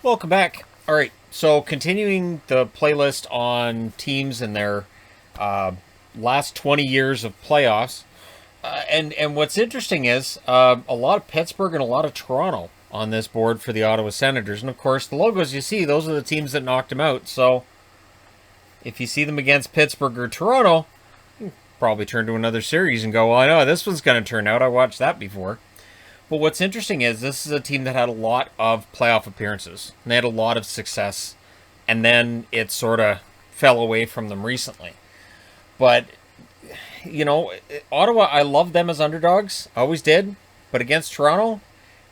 Welcome back. All right, so continuing the playlist on teams and their uh, last 20 years of playoffs. And what's interesting is a lot of Pittsburgh and a lot of Toronto on this board for the Ottawa Senators. And of course, the logos you see, those are the teams that knocked them out. So if you see them against Pittsburgh or Toronto, you probably turn to another series and go, well, I know how this one's going to turn out. I watched that before. But what's interesting is this is a team that had a lot of playoff appearances. And they had a lot of success. And then it sort of fell away from them recently. But, Ottawa, I love them as underdogs. I always did. But against Toronto,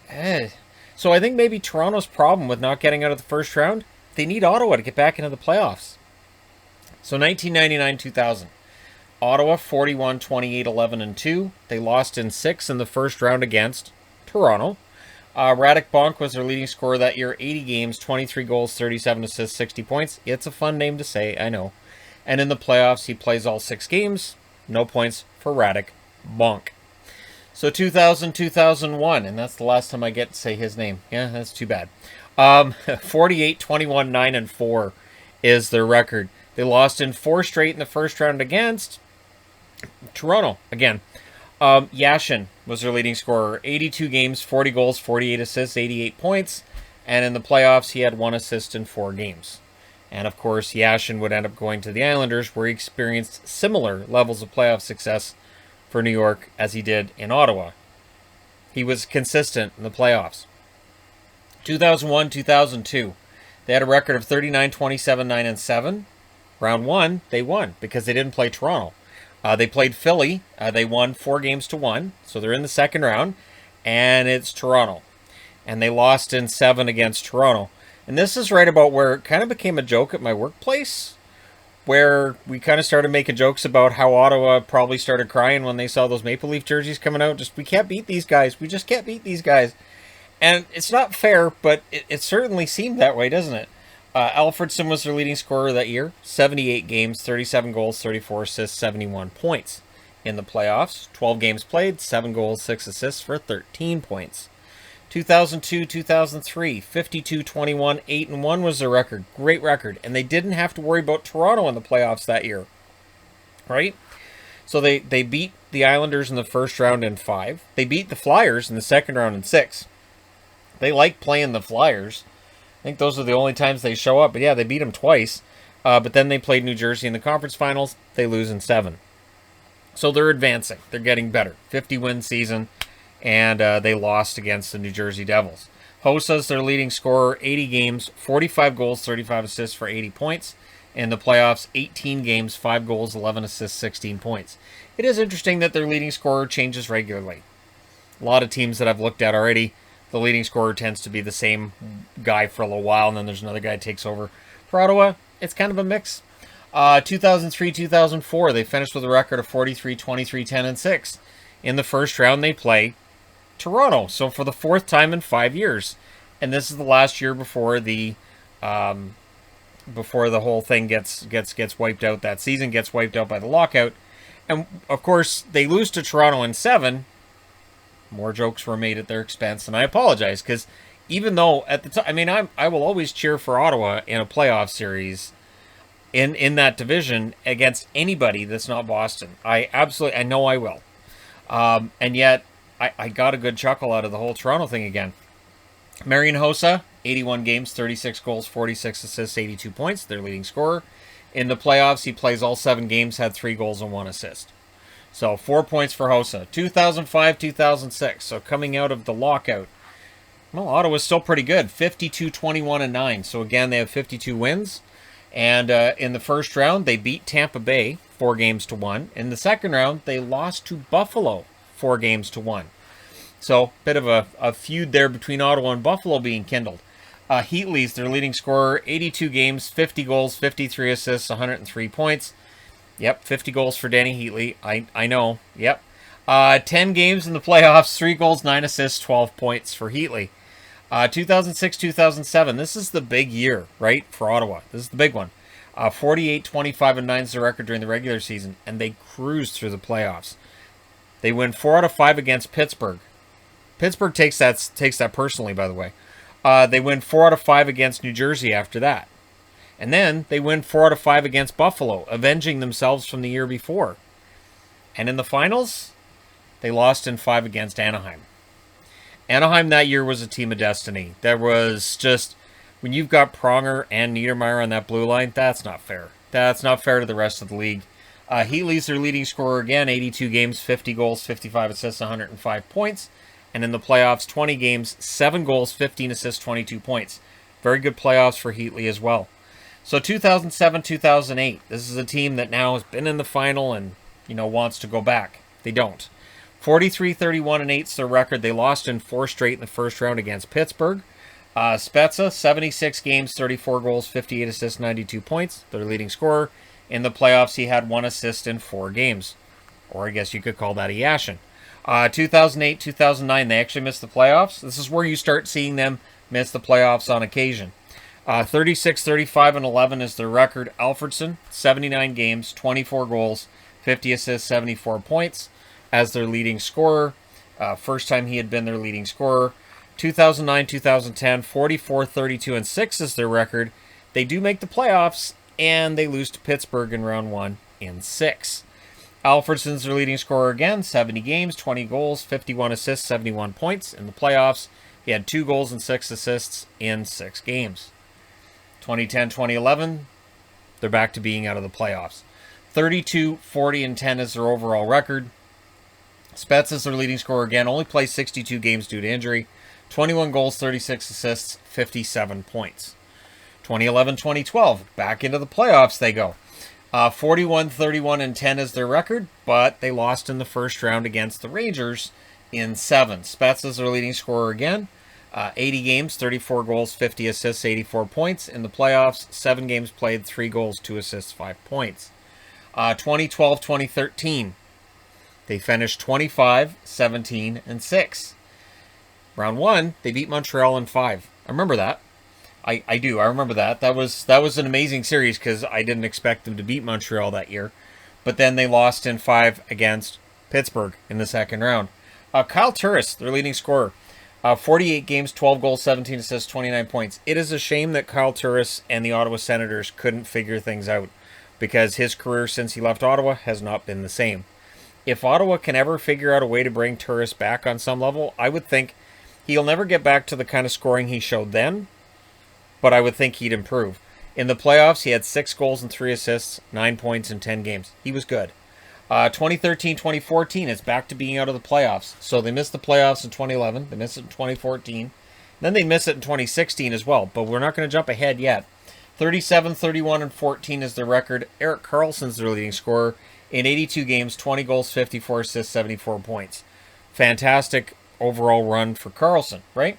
eh. So I think maybe Toronto's problem with not getting out of the first round, they need Ottawa to get back into the playoffs. So 1999-2000. Ottawa 41, 28, 11, and 2. They lost in 6 in the first round against Toronto. Radek Bonk was their leading scorer that year. 80 games, 23 goals, 37 assists, 60 points. It's a fun name to say, I know. And in the playoffs, he plays all 6 games. No points for Radek Bonk. So 2000-2001, and that's the last time I get to say his name. Yeah, that's too bad. 48, 21, 9, and 4 is their record. They lost in 4 straight in the first round against Toronto again. Yashin was their leading scorer. 82 games, 40 goals, 48 assists, 88 points. And in the playoffs, he had 1 assist in 4 games. And of course, Yashin would end up going to the Islanders, where he experienced similar levels of playoff success for New York as he did in Ottawa. He was consistent in the playoffs. 2001-2002. They had a record of 39, 27, 9, and 7. Round 1, they won because they didn't play Toronto. They played Philly. They won 4-1, so they're in the second round, and it's Toronto. And they lost in 7 against Toronto. And this is right about where it kind of became a joke at my workplace, where we kind of started making jokes about how Ottawa probably started crying when they saw those Maple Leaf jerseys coming out. Just, we can't beat these guys. We just can't beat these guys. And it's not fair, but it certainly seemed that way, doesn't it? Alfredson was their leading scorer that year. 78 games, 37 goals, 34 assists, 71 points. In the playoffs, 12 games played, 7 goals, 6 assists for 13 points. 2002-2003, 52-21, 8-1 was their record. Great record. And they didn't have to worry about Toronto in the playoffs that year. Right? So they beat the Islanders in the first round in 5. They beat the Flyers in the second round in 6. They like playing the Flyers. I think those are the only times they show up. But yeah, they beat them twice. But then they played New Jersey in the conference finals. They lose in 7. So they're advancing. They're getting better. 50-win season. And they lost against the New Jersey Devils. Hosa's their leading scorer. 80 games, 45 goals, 35 assists for 80 points. In the playoffs, 18 games, 5 goals, 11 assists, 16 points. It is interesting that their leading scorer changes regularly. A lot of teams that I've looked at already, the leading scorer tends to be the same guy for a little while, and then there's another guy who takes over. For Ottawa, it's kind of a mix. 2003-2004, they finished with a record of 43, 23, 10, and 6. In the first round, they play Toronto, so for the 4th time in 5 years. And this is the last year before the whole thing gets wiped out. That season gets wiped out by the lockout. And, of course, they lose to Toronto in 7. More jokes were made at their expense, and I apologize, because even though at the time, I mean, I will always cheer for Ottawa in a playoff series in that division against anybody that's not Boston. I know I will. And yet, I got a good chuckle out of the whole Toronto thing again. Marian Hossa, 81 games, 36 goals, 46 assists, 82 points, their leading scorer. In the playoffs, he plays all 7 games, had 3 goals and 1 assist. So 4 points for Hossa. 2005-2006, so coming out of the lockout. Well, Ottawa's still pretty good, 52-21 and 9. So again, they have 52 wins. And in the first round, they beat Tampa Bay 4-1. In the second round, they lost to Buffalo 4-1. So, bit of a feud there between Ottawa and Buffalo being kindled. Heatley's their leading scorer, 82 games, 50 goals, 53 assists, 103 points. Yep, 50 goals for Danny Heatley. I know, yep. 10 games in the playoffs, 3 goals, 9 assists, 12 points for Heatley. 2006-2007, this is the big year, right, for Ottawa. This is the big one. 48, 25, and 9 is the record during the regular season, and they cruised through the playoffs. They win 4 out of 5 against Pittsburgh. Pittsburgh takes that personally, by the way. They win 4 out of 5 against New Jersey after that. And then they win 4 out of 5 against Buffalo, avenging themselves from the year before. And in the finals, they lost in 5 against Anaheim. Anaheim that year was a team of destiny. There was just, when you've got Pronger and Niedermayer on that blue line, that's not fair. That's not fair to the rest of the league. Heatley's their leading scorer again, 82 games, 50 goals, 55 assists, 105 points. And in the playoffs, 20 games, 7 goals, 15 assists, 22 points. Very good playoffs for Heatley as well. So 2007-2008, this is a team that now has been in the final and, wants to go back. They don't. 43-31-8 is their record. They lost in 4 straight in the first round against Pittsburgh. Spezza, 76 games, 34 goals, 58 assists, 92 points. Their leading scorer. In the playoffs, he had 1 assist in 4 games. Or I guess you could call that a Yashin. 2008-2009, they actually missed the playoffs. This is where you start seeing them miss the playoffs on occasion. 36-35-11 is their record. Alfredsson, 79 games, 24 goals, 50 assists, 74 points as their leading scorer. First time he had been their leading scorer. 2009-2010, 44-32-6 is their record. They do make the playoffs, and they lose to Pittsburgh in round 1 in 6. Alfredsson's their leading scorer again, 70 games, 20 goals, 51 assists, 71 points. In the playoffs, he had 2 goals and 6 assists in 6 games. 2010-2011, they're back to being out of the playoffs. 32-40-10 is their overall record. Spezza's their leading scorer again, only plays 62 games due to injury. 21 goals, 36 assists, 57 points. 2011-2012, back into the playoffs they go. 41-31-10 is their record, but they lost in the first round against the Rangers in 7. Spezza's their leading scorer again. 80 games, 34 goals, 50 assists, 84 points. In the playoffs, 7 games played, 3 goals, 2 assists, 5 points. 2012-2013, they finished 25-17-6. Round 1, they beat Montreal in 5. I remember that. I do. I remember that. That was an amazing series because I didn't expect them to beat Montreal that year. But then they lost in 5 against Pittsburgh in the second round. Kyle Turris, their leading scorer. 48 games, 12 goals, 17 assists, 29 points. It is a shame that Kyle Turris and the Ottawa Senators couldn't figure things out because his career since he left Ottawa has not been the same. If Ottawa can ever figure out a way to bring Turris back on some level, I would think he'll never get back to the kind of scoring he showed then, but I would think he'd improve. In the playoffs, he had 6 goals and 3 assists, 9 points in 10 games. He was good. 2013-2014, it's back to being out of the playoffs. So they missed the playoffs in 2011. They missed it in 2014. Then they missed it in 2016 as well. But we're not going to jump ahead yet. 37-31-14 is their record. Erik Karlsson's their leading scorer. In 82 games, 20 goals, 54 assists, 74 points. Fantastic overall run for Karlsson, right?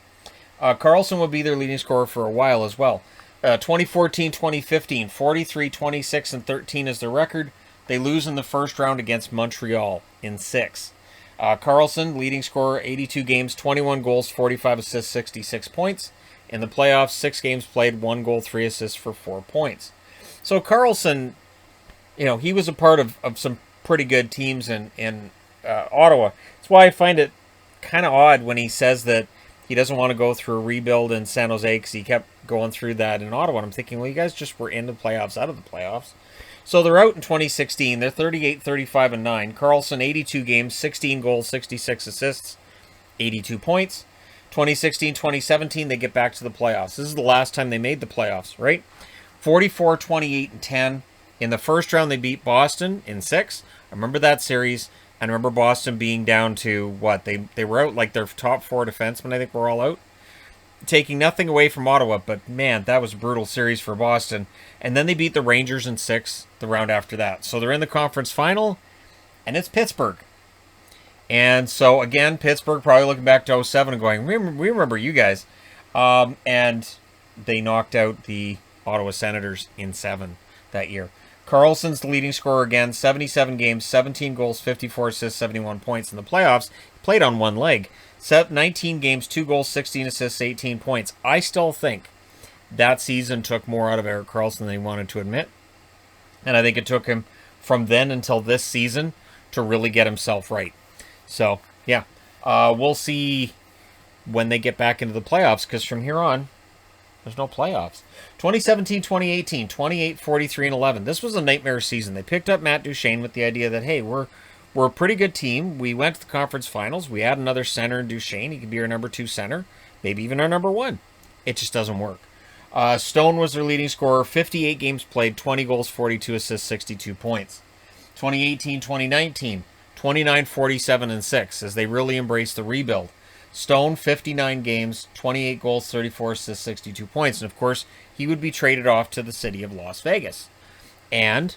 Karlsson would be their leading scorer for a while as well. 2014-2015, 43-26-13 is their record. They lose in the first round against Montreal in 6. Karlsson, leading scorer, 82 games, 21 goals, 45 assists, 66 points. In the playoffs, 6 games played, 1 goal, 3 assists for 4 points. So Karlsson, he was a part of some pretty good teams in Ottawa. That's why I find it kind of odd when he says that he doesn't want to go through a rebuild in San Jose because he kept going through that in Ottawa. And I'm thinking, well, you guys just were in the playoffs, out of the playoffs. So they're out in 2016. They're 38-35-9. Karlsson, 82 games, 16 goals, 66 assists, 82 points. 2016-2017, they get back to the playoffs. This is the last time they made the playoffs, right? 44-28-10. In the first round, they beat Boston in 6. I remember that series. I remember Boston being down to, what? They were out like their top 4 defensemen, I think, were all out. Taking nothing away from Ottawa, but man, that was a brutal series for Boston. And then they beat the Rangers in 6 the round after that. So they're in the conference final, and it's Pittsburgh. And so, again, Pittsburgh probably looking back to 07 and going, we remember you guys. And they knocked out the Ottawa Senators in 7 that year. Karlsson's the leading scorer again, 77 games, 17 goals, 54 assists, 71 points in the playoffs. He played on one leg. 19 games, 2 goals, 16 assists, 18 points. I still think that season took more out of Erik Karlsson than he wanted to admit. And I think it took him from then until this season to really get himself right. So, yeah, we'll see when they get back into the playoffs, because from here on, there's no playoffs. 2017-2018, 28, 43, and 11. This was a nightmare season. They picked up Matt Duchene with the idea that, hey, we're a pretty good team. We went to the conference finals. We had another center in Duchene. He could be our number 2 center, maybe even our number 1. It just doesn't work. Stone was their leading scorer, 58 games played, 20 goals, 42 assists, 62 points. 2018-2019, 29, 47, and 6, as they really embraced the rebuild. Stone, 59 games, 28 goals, 34 assists, 62 points. And, of course, he would be traded off to the city of Las Vegas. And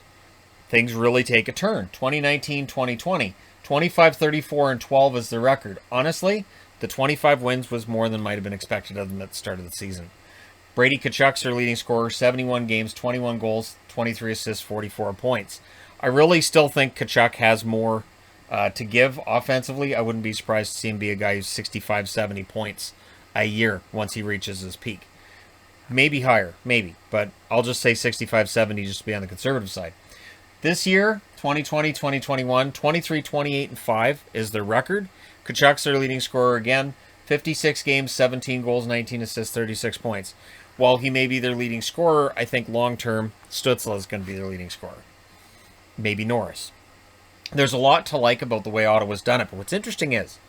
things really take a turn. 2019-2020, 25, 34, and 12 is the record. Honestly, the 25 wins was more than might have been expected of them at the start of the season. Brady Tkachuk's their leading scorer, 71 games, 21 goals, 23 assists, 44 points. I really still think Tkachuk has more to give offensively. I wouldn't be surprised to see him be a guy who's 65, 70 points a year once he reaches his peak. Maybe higher, maybe, but I'll just say 65, 70 just to be on the conservative side. This year, 2020, 2021, 23, 28, and 5 is their record. Tkachuk's their leading scorer again, 56 games, 17 goals, 19 assists, 36 points. While he may be their leading scorer, I think long-term, Stützle is going to be their leading scorer. Maybe Norris. There's a lot to like about the way Ottawa's done it, but what's interesting is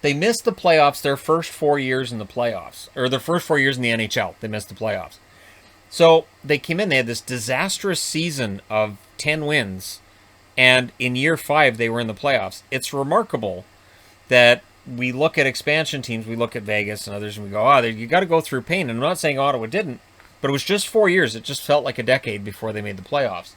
they missed the playoffs their first 4 years in the playoffs, or their first 4 years in the NHL. They missed the playoffs. So they came in, they had this disastrous season of 10 wins, and in year 5 they were in the playoffs. It's remarkable that we look at expansion teams, we look at Vegas and others, and we go, oh, you got to go through pain. And I'm not saying Ottawa didn't, but it was just 4 years. It just felt like a decade before they made the playoffs.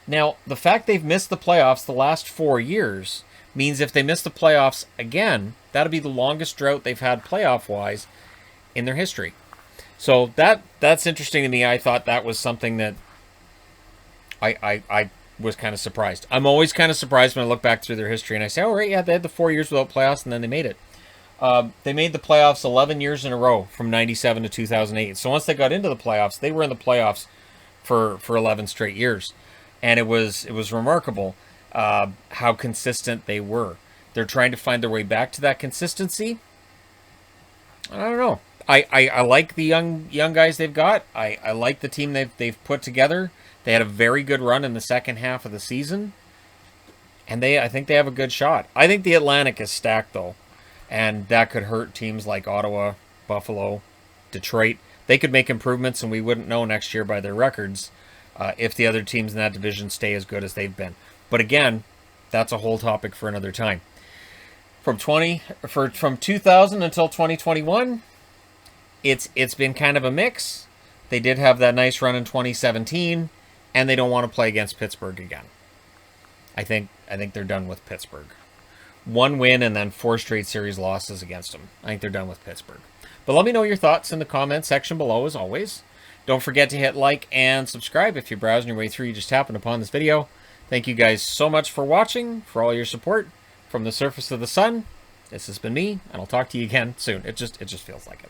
Now, the fact they've missed the playoffs the last 4 years means if they miss the playoffs again, that'll be the longest drought they've had playoff-wise in their history. So that's interesting to me. I thought that was something that I was kind of surprised. I'm always kind of surprised when I look back through their history and I say, oh, right, yeah, they had the 4 years without playoffs, and then they made it. They made the playoffs 11 years in a row from 97 to 2008. So once they got into the playoffs, they were in the playoffs for 11 straight years. And it was remarkable how consistent they were. They're trying to find their way back to that consistency. I don't know. I like the young guys they've got. I like the team they've put together. They had a very good run in the second half of the season. And I think they have a good shot. I think the Atlantic is stacked, though. And that could hurt teams like Ottawa, Buffalo, Detroit. They could make improvements, and we wouldn't know next year by their records if the other teams in that division stay as good as they've been. But again, that's a whole topic for another time. From 2000 until 2021, it's been kind of a mix. They did have that nice run in 2017, and they don't want to play against Pittsburgh again. I think they're done with Pittsburgh. 1 win and then 4 straight series losses against them. I think they're done with Pittsburgh. But let me know your thoughts in the comment section below, as always. Don't forget to hit like and subscribe if you're browsing your way through. You just happened upon this video. Thank you guys so much for watching, for all your support. From the surface of the sun, this has been me, and I'll talk to you again soon. It just feels like it.